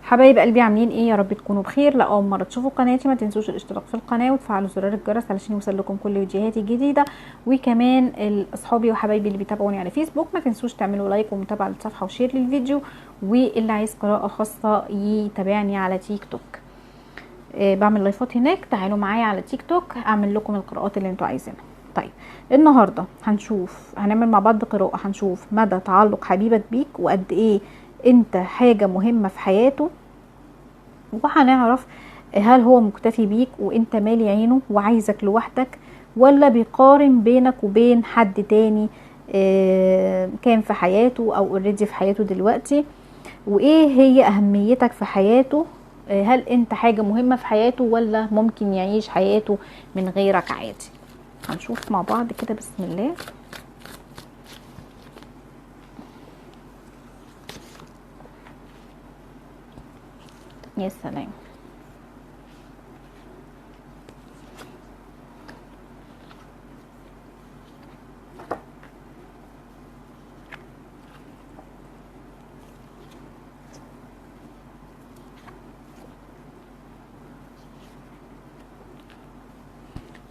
حبايب قلبي عاملين ايه؟ يا رب تكونوا بخير. لا اول مره تشوفوا قناتي ما تنسوش الاشتراك في القناه وتفعلوا زرار الجرس علشان يوصلكم كل فيديوهاتي الجديده. وكمان اصحابي وحبايبي اللي بيتابعوني على فيسبوك ما تنسوش تعملوا لايك ومتابعه للصفحه وشير للفيديو، واللي عايز قراءه خاصه يتابعني على تيك توك. بعمل لايفات هناك، تعالوا معايا على تيك توك اعمل لكم القراءات اللي انتوا عايزينها. طيب النهارده هنعمل مع بعض قراءه، هنشوف مدى تعلق حبيبك بيك وقد ايه انت حاجه مهمه في حياته، وهنعرف هل هو مكتفي بيك وانت مالي عينه وعايزك لوحدك، ولا بيقارن بينك وبين حد تاني كان في حياته او اوريدي في حياته دلوقتي، وايه هي اهميتك في حياته. هل انت حاجة مهمة في حياته ولا ممكن يعيش حياته من غيرك عادي. هنشوف مع بعض كده، بسم الله. يا سلام.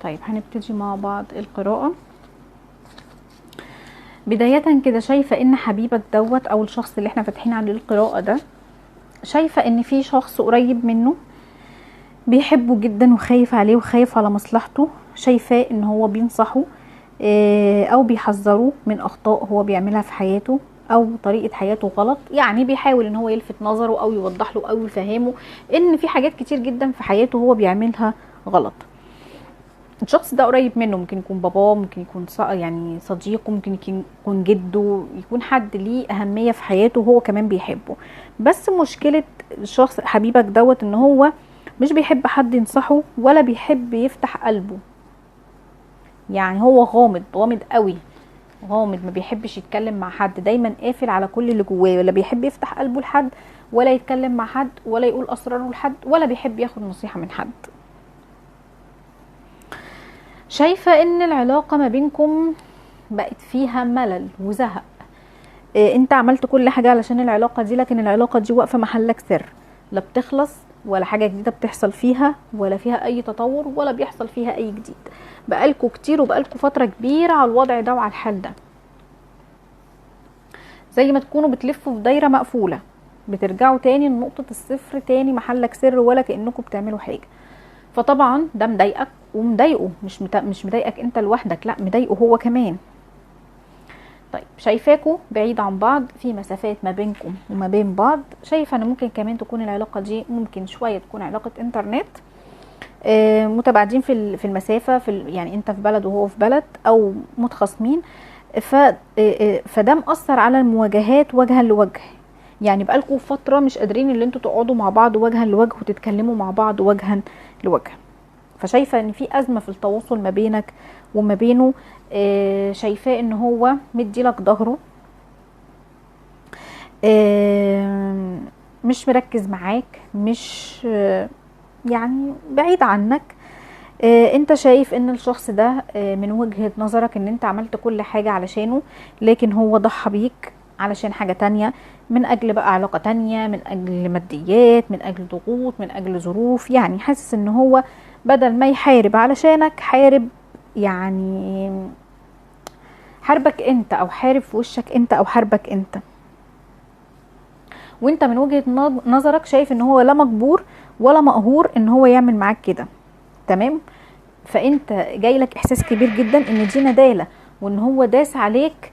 طيب هنبتدي مع بعض القراءة. بداية كده شايفة ان حبيبك دوت او الشخص اللي احنا فاتحين عليه القراءة ده، شايفة ان في شخص قريب منه بيحبه جدا وخايف عليه وخايف على مصلحته. شايفاه ان هو بينصحه او بيحذره من اخطاء هو بيعملها في حياته او طريقة حياته غلط، يعني بيحاول ان هو يلفت نظره او يوضح له او يفهمه ان في حاجات كتير جدا في حياته هو بيعملها غلط. الشخص ده قريب منه، ممكن يكون باباه، ممكن يكون يعني صديقه، ممكن يكون جده، يكون حد ليه اهمية في حياته وهو كمان بيحبه. بس مشكلة الشخص حبيبك دوت ان هو مش بيحب حد ينصحه ولا بيحب يفتح قلبه. يعني هو غامض قوي، غامض، ما بيحبش يتكلم مع حد، دايما قافل على كل اللي جواه، ولا بيحب يفتح قلبه لحد ولا يتكلم مع حد ولا يقول اسراره لحد ولا بيحب ياخد نصيحة من حد. شايفة ان العلاقة ما بينكم بقت فيها ملل وزهق. انت عملت كل حاجة علشان العلاقة دي، لكن العلاقة دي واقفة محلك سر، لا بتخلص ولا حاجة جديدة بتحصل فيها ولا فيها اي تطور ولا بيحصل فيها اي جديد. بقالكوا كتير وبقالكوا فترة كبيرة على الوضع ده وعلى الحال ده، زي ما تكونوا بتلفوا في دايرة مقفولة، بترجعوا تاني لنقطة الصفر تاني، محلك سر ولا كأنكم بتعملوا حاجة. فطبعا ده مضايقك ومضايقه، مش مضايقك انت لوحدك، لا مضايقه هو كمان. طيب شايفاكوا بعيد عن بعض، في مسافات ما بينكم وما بين بعض. شايفه ان ممكن كمان تكون العلاقه دي ممكن شويه تكون علاقه انترنت، متباعدين في المسافه، يعني انت في بلد وهو في بلد، او متخاصمين. فده مأثر على المواجهات وجها لوجه، يعني بقالكوا فتره مش قادرين ان انتوا تقعدوا مع بعض وجها لوجه وتتكلموا مع بعض وجها لوجه. فشايفه ان في ازمه في التواصل ما بينك وما بينه. شايفاه ان هو مدي لك ظهره، مش مركز معاك، مش يعني بعيد عنك. انت شايف ان الشخص ده من وجهة نظرك ان انت عملت كل حاجة علشانه، لكن هو ضحى بيك علشان حاجة تانية، من اجل بقى علاقة تانية، من اجل ماديات، من اجل ضغوط، من اجل ظروف. يعني حاسس ان هو بدل ما يحارب علشانك حارب، يعني حاربك انت، او حارب في وشك انت، او حاربك انت. وانت من وجهة نظرك شايف ان هو لا مجبور ولا مقهور ان هو يعمل معاك كده، تمام. فانت جاي لك احساس كبير جدا ان دي ندالة، وان هو داس عليك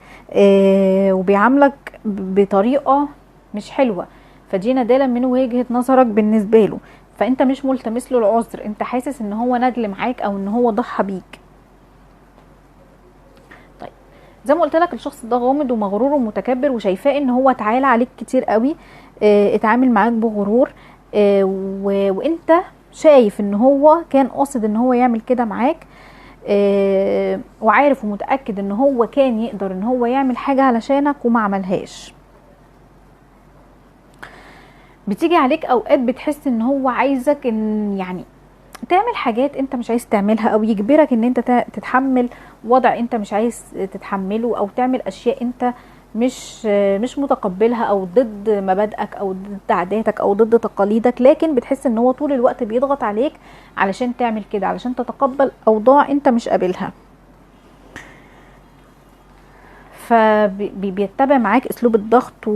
وبيعاملك بطريقة مش حلوة، فدي ندالة من وجهة نظرك بالنسبة له. فانت مش ملتمس له العذر، انت حاسس ان هو ندل معاك او ان هو ضحى بيك. طيب زي ما قلت لك الشخص ده غامض ومغرور ومتكبر، وشايفاه ان هو اتعالى عليك كتير قوي، اتعامل معاك بغرور، وانت شايف ان هو كان قاصد ان هو يعمل كده معاك، وعارف ومتأكد ان هو كان يقدر ان هو يعمل حاجة علشانك وما عملهاش. بتيجي عليك اوقات بتحس ان هو عايزك ان يعني تعمل حاجات انت مش عايز تعملها، او يجبرك ان انت تتحمل وضع انت مش عايز تتحمله، او تعمل اشياء انت مش متقبلها او ضد مبادئك او ضد عاداتك او ضد تقاليدك، لكن بتحس ان هو طول الوقت بيضغط عليك علشان تعمل كده، علشان تتقبل اوضاع انت مش قابلها. فبيتبع معاك اسلوب الضغط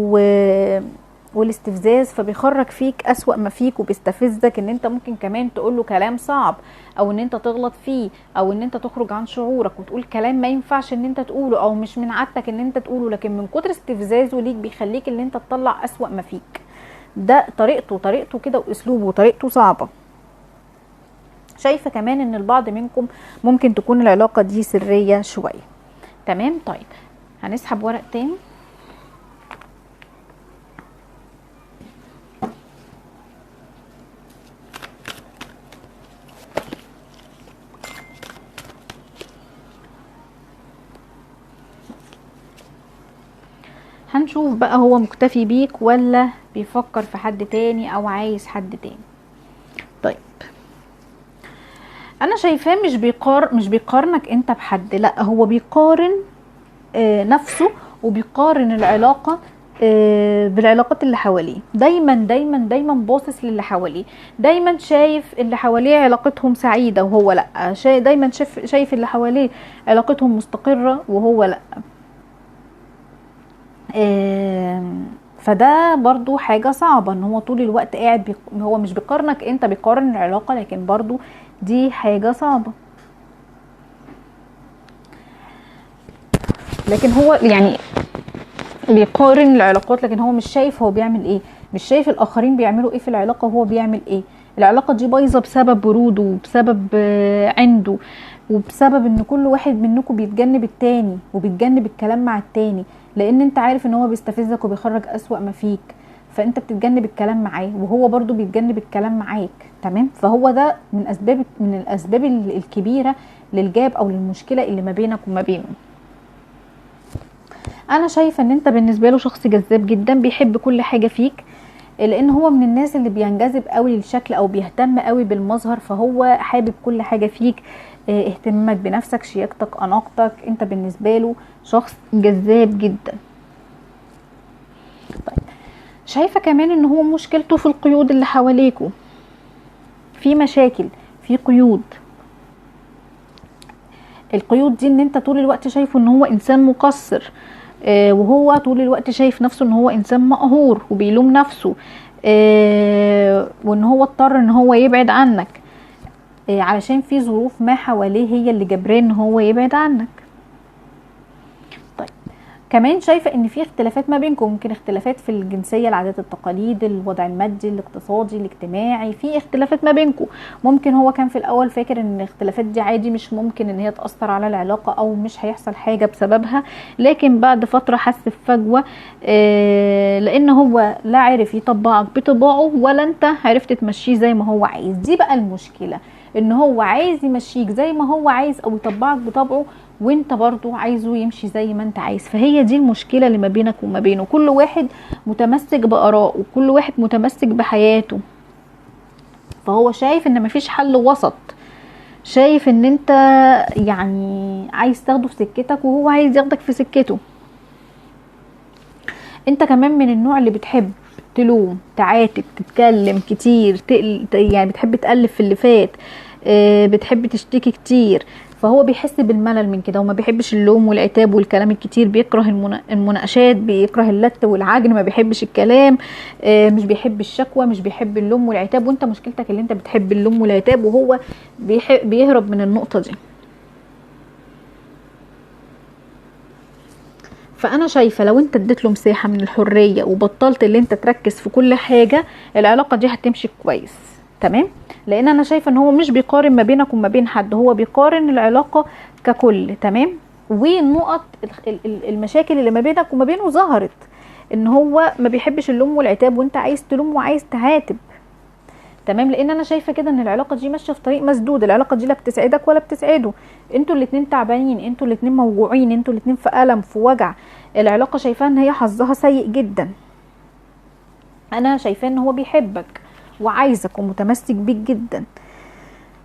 والاستفزاز، فبيخرج فيك اسوأ ما فيك، وبيستفزك ان انت ممكن كمان تقوله كلام صعب، او ان انت تغلط فيه، او ان انت تخرج عن شعورك وتقول كلام ما ينفعش ان انت تقوله، او مش من عادتك ان انت تقوله، لكن من كتر استفزازه ليك بيخليك ان انت تطلع اسوأ ما فيك. ده طريقته كده، واسلوبه وطريقته صعبة. شايفة كمان ان البعض منكم ممكن تكون العلاقة دي سرية شوية. تمام. طيب هنسحب ورق تاني. هنشوف بقى هو مكتفي بيك ولا بيفكر في حد تاني او عايز حد تاني. طيب انا شايفاه مش بيقارنك انت بحد، لا هو بيقارن نفسه، وبيقارن العلاقة بالعلاقات اللي حواليه. دايما دايما دايما باصص للي حواليه، دايما شايف اللي حواليه علاقتهم سعيدة وهو لا، دايما شايف اللي حواليه علاقتهم مستقرة وهو لا. فده برضو حاجة صعبة، ان هو طول الوقت قاعد هو مش بيقارنك انت، بيقارن العلاقة، لكن برضو دي حاجة صعبة. لكن هو يعني بيقارن العلاقات، لكن هو مش شايف هو بيعمل ايه، مش شايف الاخرين بيعملوا ايه في العلاقة وهو بيعمل ايه. العلاقة دي بايظة بسبب بروده، وبسبب عنده، وبسبب ان كل واحد منكم بيتجنب التاني وبيتجنب الكلام مع التاني، لان انت عارف ان هو بيستفزك وبيخرج اسوأ ما فيك، فانت بتتجنب الكلام معاه وهو برضو بيتجنب الكلام معاك. تمام. فهو ده من الاسباب الكبيرة للجاب او للمشكلة اللي ما بينك وما بينه. انا شايفة ان انت بالنسبة له شخص جذاب جدا، بيحب كل حاجة فيك، لان هو من الناس اللي بينجذب قوي للشكل او بيهتم قوي بالمظهر، فهو حابب كل حاجة فيك، اهتمامك بنفسك، شياكتك، اناقتك. انت بالنسبة له شخص جذاب جدا. طيب شايفة كمان ان هو مشكلته في القيود اللي حواليكوا، في مشاكل، في قيود. القيود دي ان انت طول الوقت شايفه ان هو انسان مقصر، وهو طول الوقت شايف نفسه ان هو انسان مقهور وبيلوم نفسه، وان هو اضطر ان هو يبعد عنك علشان في ظروف ما حواليه هي اللي جبراه ان هو يبعد عنك. طيب كمان شايفة ان في اختلافات ما بينكم، ممكن اختلافات في الجنسية، العادات، التقاليد، الوضع المادي، الاقتصادي، الاجتماعي، في اختلافات ما بينكم. ممكن هو كان في الاول فاكر ان الاختلافات دي عادي، مش ممكن ان هي تأثر على العلاقة او مش هيحصل حاجة بسببها، لكن بعد فترة حس بفجوة، لان هو لا عارف يطبعك بطباعه ولا انت عرفت تمشيه زي ما هو عايز. دي بقى المشكلة، ان هو عايز يمشيك زي ما هو عايز او يطبعك بطبعه، وانت برضو عايزه يمشي زي ما انت عايز. فهي دي المشكلة اللي ما بينك وما بينه، كل واحد متمسك بآرائه، وكل واحد متمسك بحياته، فهو شايف ان مفيش حل وسط، شايف ان انت يعني عايز تاخده في سكتك وهو عايز ياخدك في سكته. انت كمان من النوع اللي بتحب تلوم، تعاتب، تتكلم كتير، يعني بتحب تألف في اللي فات، بتحب تشتكي كتير، فهو بيحس بالملل من كده، وما بيحبش اللوم والعتاب والكلام الكتير، بيكره المناقشات، بيكره اللت والعجن، ما بيحبش الكلام، مش بيحب الشكوى، مش بيحب اللوم والعتاب. وانت مشكلتك اللي انت بتحب اللوم والعتاب، وهو بيهرب من النقطة دي. فانا شايفه لو انت اديت له مساحه من الحريه وبطلت اللي انت تركز في كل حاجه، العلاقه دي هتمشي كويس. تمام. لان انا شايفه ان هو مش بيقارن ما بينك وما بين حد، هو بيقارن العلاقه ككل. تمام. والنقط المشاكل اللي ما بينك وما بينه ظهرت، ان هو ما بيحبش اللوم والعتاب، وانت عايز تلوم وعايز تعاتب. تمام. لان انا شايفه كده ان العلاقه دي ماشيه في طريق مسدود، العلاقه دي لا بتسعدك ولا بتسعده، انتوا الاتنين تعبانين، انتوا الاتنين موجوعين، انتوا الاتنين في الم، في وجع. العلاقه شايفاها ان هي حظها سيء جدا. انا شايفاه ان هو بيحبك وعايزك ومتمسك بيك جدا،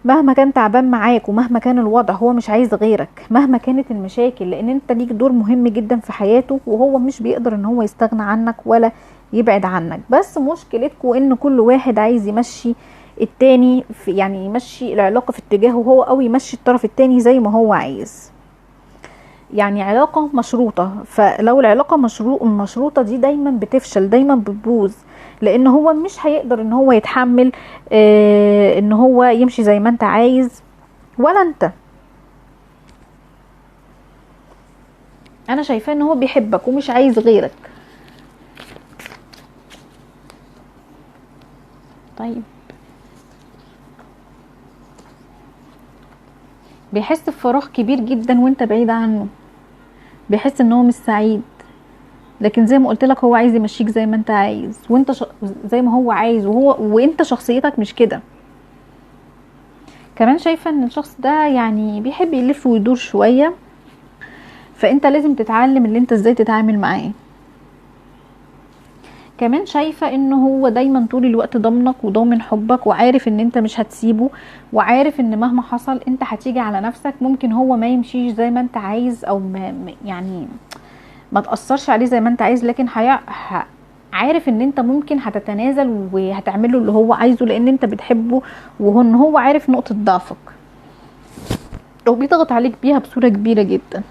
مهما كان تعبان معاك ومهما كان الوضع هو مش عايز غيرك، مهما كانت المشاكل، لان انت ليك دور مهم جدا في حياته وهو مش بيقدر ان هو يستغنى عنك ولا يبعد عنك. بس مشكلتكم ان كل واحد عايز يمشي التاني في، يعني يمشي العلاقة في اتجاهه هو او يمشي الطرف التاني زي ما هو عايز. يعني علاقة مشروطة، فلو العلاقة مشروطة دي دايما بتفشل، دايما بتبوظ، لان هو مش هيقدر ان هو يتحمل ان هو يمشي زي ما انت عايز ولا انت. انا شايفاه ان هو بيحبك ومش عايز غيرك. طيب، بيحس بفراغ كبير جدا وانت بعيد عنه، بيحس ان هو مش سعيد، لكن زي ما قلت لك هو عايز يمشيك زي ما انت عايز، وانت زي ما هو عايز، وانت شخصيتك مش كده. كمان شايفة ان الشخص ده يعني بيحب يلف ويدور شوية، فانت لازم تتعلم اللي انت ازاي تتعامل معاه. كمان شايفة انه هو دايما طول الوقت ضامنك وضامن حبك، وعارف ان انت مش هتسيبه، وعارف ان مهما حصل انت هتيجي على نفسك. ممكن هو ما يمشيش زي ما انت عايز، او يعني ما تأثرش عليه زي ما انت عايز، لكن عارف ان انت ممكن هتتنازل وهتعمله اللي هو عايزه لان انت بتحبه، وان هو عارف نقطة ضعفك وبيضغط عليك بيها بصورة كبيرة جدا.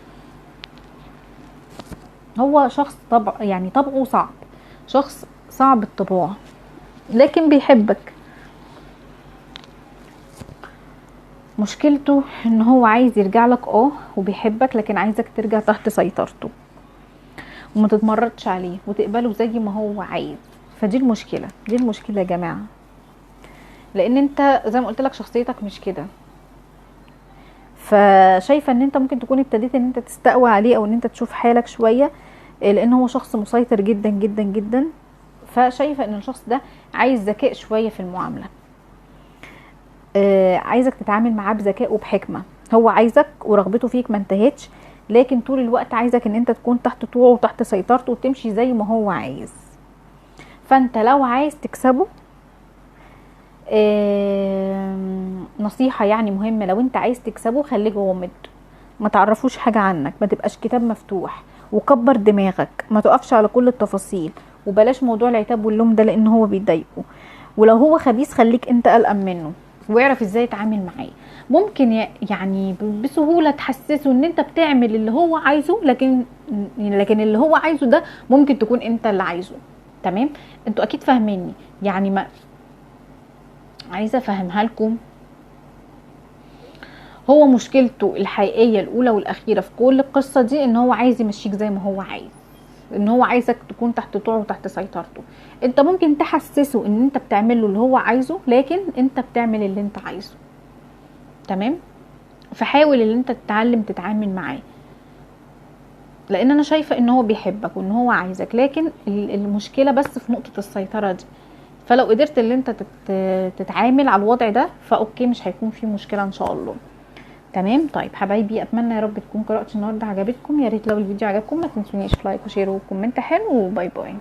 هو شخص يعني طبعه صعب، شخص صعب الطباع، لكن بيحبك. مشكلته ان هو عايز يرجع لك وبيحبك، لكن عايزك ترجع تحت سيطرته وما تتمردش عليه وتقبله زي ما هو عايز. فدي المشكلة، دي المشكلة يا جماعة، لان انت زي ما قلت لك شخصيتك مش كده. فشايفة ان انت ممكن تكون ابتديت ان انت تستقوى عليه او ان انت تشوف حالك شوية، لان هو شخص مسيطر جدا جدا جدا. فشايفة ان الشخص ده عايز ذكاء شوية في المعاملة، عايزك تتعامل معاه بذكاء وبحكمة. هو عايزك ورغبته فيك ما انتهتش، لكن طول الوقت عايزك ان انت تكون تحت طوعه وتحت سيطرته وتمشي زي ما هو عايز. فانت لو عايز تكسبه، نصيحة يعني مهمة، لو انت عايز تكسبه خليه غامض، ما تعرفوش حاجة عنك، ما تبقاش كتاب مفتوح، وكبر دماغك، ما تقفش على كل التفاصيل، وبلاش موضوع العتاب واللوم ده لان هو بيضايقه. ولو هو خبيث خليك انت قلقان منه واعرف ازاي يتعامل معاه. ممكن يعني بسهولة تحسسه ان انت بتعمل اللي هو عايزه، لكن اللي هو عايزه ده ممكن تكون انت اللي عايزه. تمام، انتوا اكيد فاهميني. يعني ما عايزة افهمها لكم، هو مشكلته الحقيقية الاولى والاخيرة في كل القصة دي ان هو عايز يمشيك زي ما هو عايز، ان هو عايزك تكون تحت طوعه وتحت سيطرته. انت ممكن تحسسه ان انت بتعمله اللي هو عايزه، لكن انت بتعمل اللي انت عايزه. تمام، فحاول ان انت تتعلم تتعامل معاه، لان انا شايفة ان هو بيحبك وان هو عايزك، لكن المشكلة بس في نقطة السيطرة دي. فلو قدرت ان انت تتعامل على الوضع ده فاوكي، مش هيكون في مشكلة ان شاء الله. تمام. طيب حبايبي، اتمنى يا رب تكون قراءتي النهارده عجبتكم. يا ريت لو الفيديو عجبكم ما تنسونيش في لايك وشير وكومنت حلو، وباي باي.